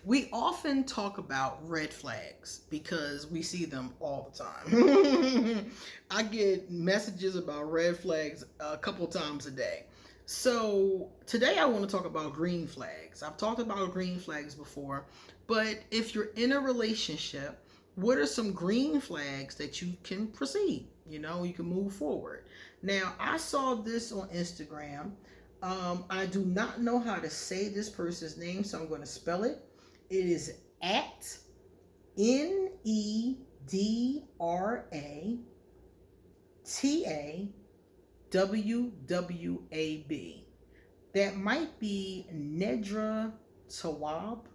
We often talk about red flags because we see them all the time. I get messages about red flags a couple times a day. So today I want to talk about green flags. I've talked about green flags before, but if you're in a relationship, what are some green flags that you can proceed? You can move forward. Now, I saw this on Instagram. I do not know how to say this person's name, so I'm going to spell it. It is at NEDRATAWWAB. That might be Nedra Tawab.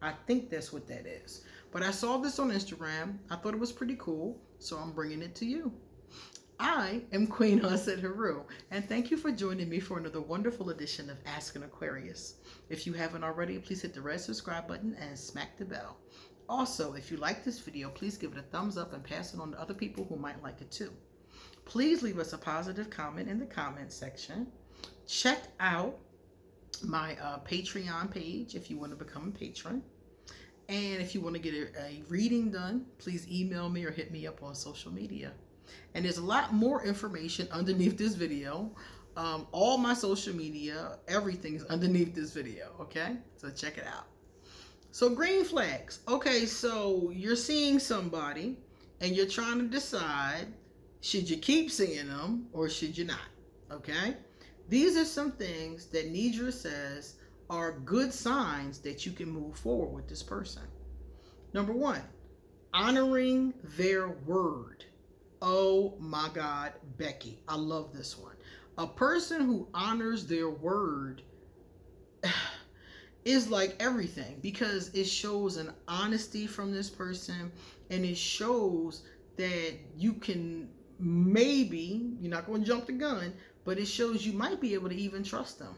I think that's what that is. But I saw this on Instagram. I thought it was pretty cool, so I'm bringing it to you. I am Queen Hasset Haru, and thank you for joining me for another wonderful edition of Ask an Aquarius. If you haven't already, please hit the red subscribe button and smack the bell. Also, if you like this video, please give it a thumbs up and pass it on to other people who might like it too. Please leave us a positive comment in the comment section. Check out my Patreon page if you want to become a patron. And if you want to get a reading done, please email me or hit me up on social media. And there's a lot more information underneath this video. All my social media, everything is underneath this video, okay? So check it out. So green flags. Okay, so you're seeing somebody and you're trying to decide, should you keep seeing them or should you not, okay? These are some things that Nidra says are good signs that you can move forward with this person. Number one, honoring their word. Oh my God, Becky, I love this one. A person who honors their word is like everything, because it shows an honesty from this person, and it shows that you can maybe, you're not going to jump the gun, but it shows you might be able to even trust them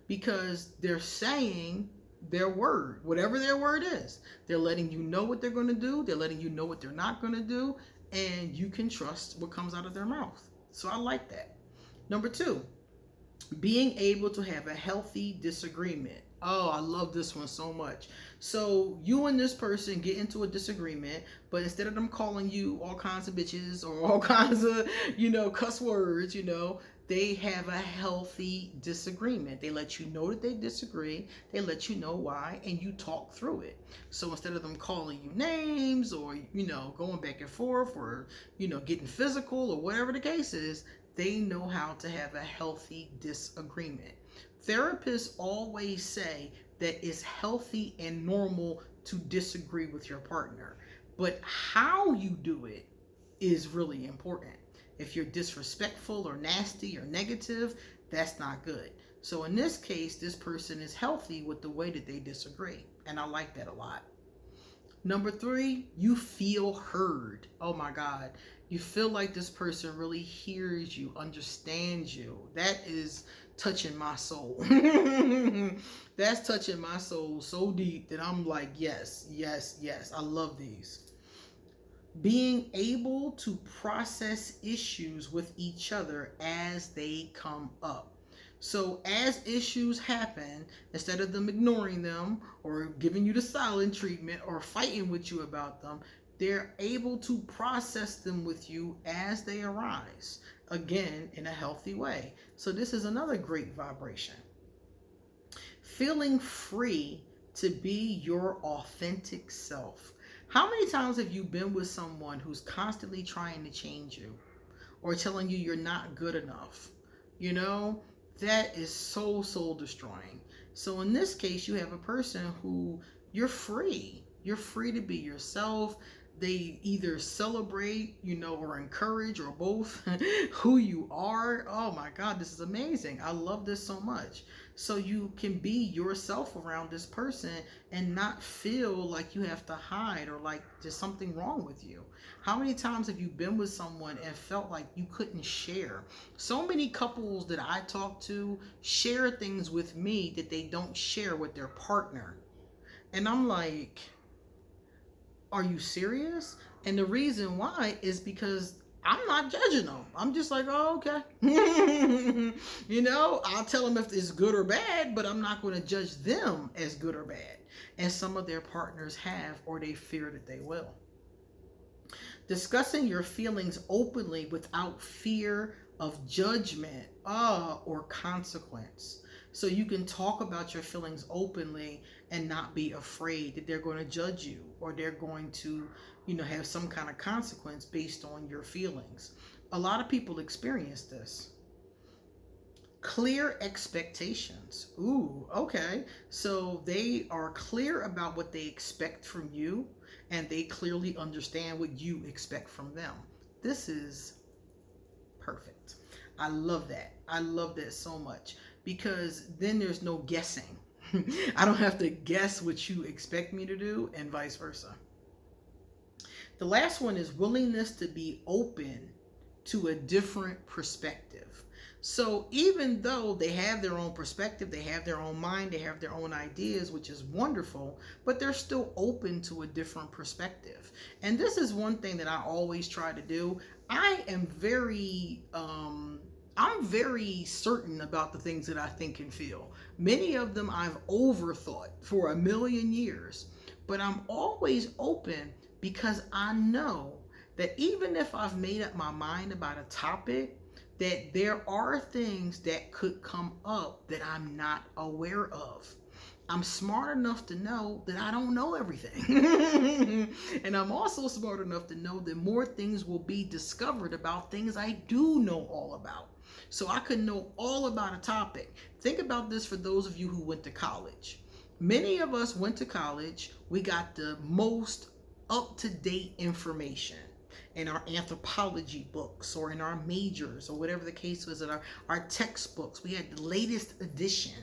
because they're saying their word, whatever their word is. They're letting you know what they're going to do. They're letting you know what they're not going to do. And you can trust what comes out of their mouth. So I like that. Number two, being able to have a healthy disagreement. Oh, I love this one so much. So you and this person get into a disagreement, but instead of them calling you all kinds of bitches or all kinds of, cuss words, they have a healthy disagreement. They let you know that they disagree. They let you know why, and you talk through it. So instead of them calling you names or, going back and forth or, getting physical or whatever the case is, they know how to have a healthy disagreement. Therapists always say that it's healthy and normal to disagree with your partner, but how you do it is really important. If you're disrespectful or nasty or negative, that's not good. So in this case, this person is healthy with the way that they disagree, and I like that a lot. Number three, you feel heard. Oh my God. You feel like this person really hears you, understands you. That is touching my soul. That's touching my soul so deep that I'm like, yes, yes, yes. I love these. Being able to process issues with each other as they come up. So as issues happen, instead of them ignoring them or giving you the silent treatment or fighting with you about them, they're able to process them with you as they arise, again, in a healthy way. So this is another great vibration. Feeling free to be your authentic self. How many times have you been with someone who's constantly trying to change you or telling you you're not good enough? That is so soul destroying. So in this case, you have a person who you're free. You're free to be yourself. They either celebrate, or encourage, or both who you are. Oh my God, this is amazing. I love this so much. So you can be yourself around this person and not feel like you have to hide or like there's something wrong with you. How many times have you been with someone and felt like you couldn't share? So many couples that I talk to share things with me that they don't share with their partner. And I'm like, are you serious? And the reason why is because I'm not judging them. I'm just like, oh, okay. I'll tell them if it's good or bad, but I'm not going to judge them as good or bad. And some of their partners have, or they fear that they will. Discussing your feelings openly without fear of judgment or consequence. So you can talk about your feelings openly and not be afraid that they're going to judge you or they're going to, have some kind of consequence based on your feelings. A lot of people experience this. Clear expectations. Ooh, okay. So they are clear about what they expect from you, and they clearly understand what you expect from them. This is perfect. I love that. I love that so much, because then there's no guessing. I don't have to guess what you expect me to do, and vice versa. The last one is willingness to be open to a different perspective. So even though they have their own perspective, they have their own mind, they have their own ideas, which is wonderful, but they're still open to a different perspective. And this is one thing that I always try to do. I'm very certain about the things that I think and feel. Many of them I've overthought for a million years, but I'm always open, because I know that even if I've made up my mind about a topic, that there are things that could come up that I'm not aware of. I'm smart enough to know that I don't know everything. And I'm also smart enough to know that more things will be discovered about things I do know all about. So I could know all about a topic. Think about this for those of you who went to college. Many of us went to college. We got the most up-to-date information in our anthropology books or in our majors or whatever the case was, in our textbooks. We had the latest edition,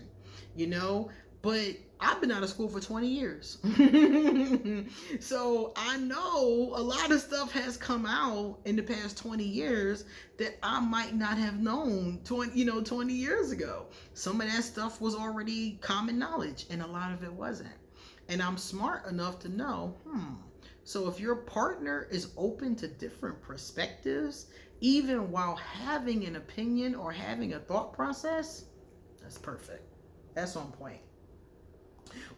but I've been out of school for 20 years. So I know a lot of stuff has come out in the past 20 years that I might not have known 20 years ago. Some of that stuff was already common knowledge, and a lot of it wasn't. And I'm smart enough to know, so if your partner is open to different perspectives, even while having an opinion or having a thought process, that's perfect. That's on point.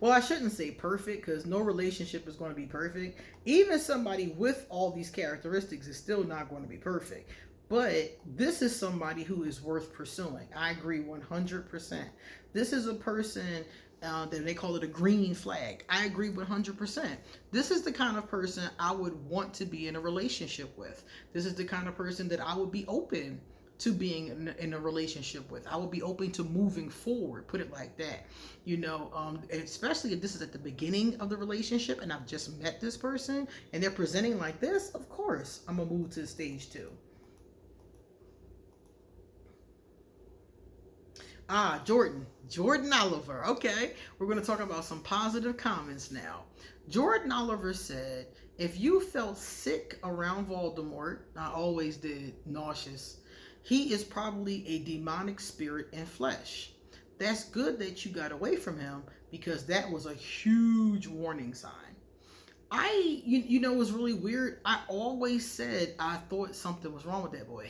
Well, I shouldn't say perfect, because no relationship is going to be perfect. Even somebody with all these characteristics is still not going to be perfect. But this is somebody who is worth pursuing. I agree 100%. This is a person that they call it a green flag. I agree 100%. This is the kind of person I would want to be in a relationship with. This is the kind of person that I would be open to being in a relationship with. I would be open to moving forward, put it like that. Especially if this is at the beginning of the relationship and I've just met this person and they're presenting like this, of course, I'm gonna move to stage 2. Jordan Oliver. Okay, we're going to talk about some positive comments now. Jordan Oliver said, if you felt sick around Voldemort, I always did, nauseous, he is probably a demonic spirit in flesh. That's good that you got away from him, because that was a huge warning sign. It was really weird. I always said I thought something was wrong with that boy.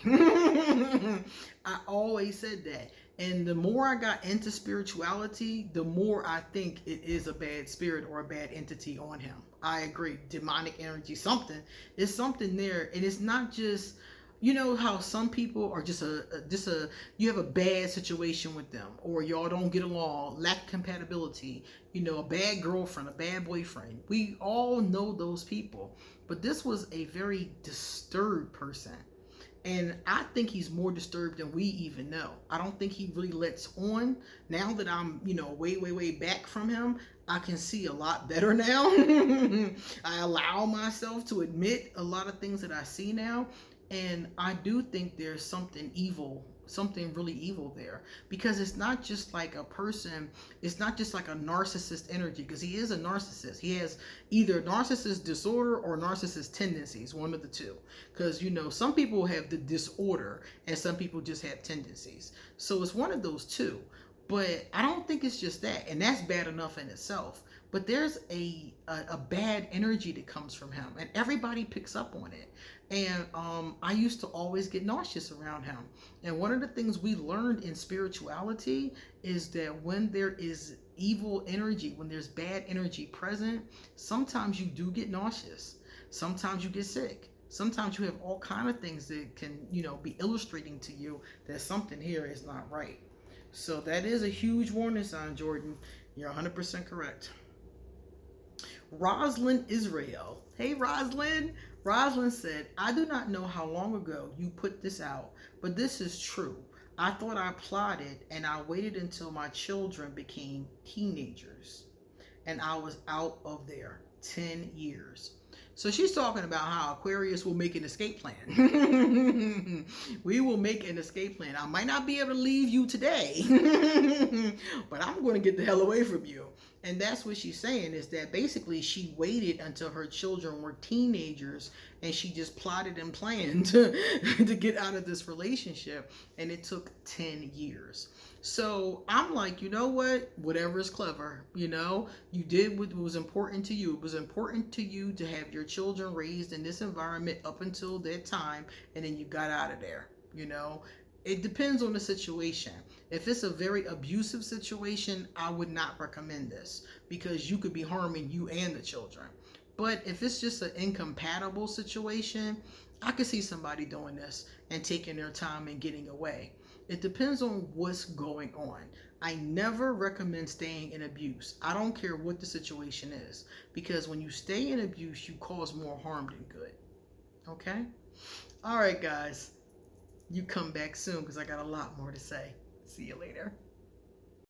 I always said that. And the more I got into spirituality, the more I think it is a bad spirit or a bad entity on him. I agree. Demonic energy, something. There's something there. And it's not just, how some people are just you have a bad situation with them, or y'all don't get along, lack compatibility, a bad girlfriend, a bad boyfriend. We all know those people. But this was a very disturbed person. And I think he's more disturbed than we even know. I don't think he really lets on. Now that I'm, way back from him, I can see a lot better now. I allow myself to admit a lot of things that I see now. And I do think there's something evil, something really evil there, because it's not just like a person, it's not just like a narcissist energy, because he is a narcissist. He has either narcissist disorder or narcissist tendencies, one of the two, because some people have the disorder and some people just have tendencies. So it's one of those two. But I don't think it's just that, and that's bad enough in itself. but there's a bad energy that comes from him, and everybody picks up on it. And I used to always get nauseous around him. And one of the things we learned in spirituality is that when there is evil energy, when there's bad energy present, sometimes you do get nauseous. Sometimes you get sick. Sometimes you have all kind of things that can, be illustrating to you that something here is not right. So that is a huge warning sign, Jordan. You're 100% correct. Roslyn Israel. Hey, Roslyn. Roslyn said, I do not know how long ago you put this out, but this is true. I thought I plotted and I waited until my children became teenagers and I was out of there 10 years. So she's talking about how Aquarius will make an escape plan. We will make an escape plan. I might not be able to leave you today, but I'm going to get the hell away from you. And that's what she's saying, is that basically she waited until her children were teenagers and she just plotted and planned to get out of this relationship. And it took 10 years. So I'm like, you know what? Whatever is clever, you did what was important to you. It was important to you to have your children raised in this environment up until that time. And then you got out of there, It depends on the situation. If it's a very abusive situation, I would not recommend this because you could be harming you and the children. But if it's just an incompatible situation, I could see somebody doing this and taking their time and getting away. It depends on what's going on. I never recommend staying in abuse. I don't care what the situation is, because when you stay in abuse, you cause more harm than good. Okay? All right, guys. You come back soon because I got a lot more to say. See you later.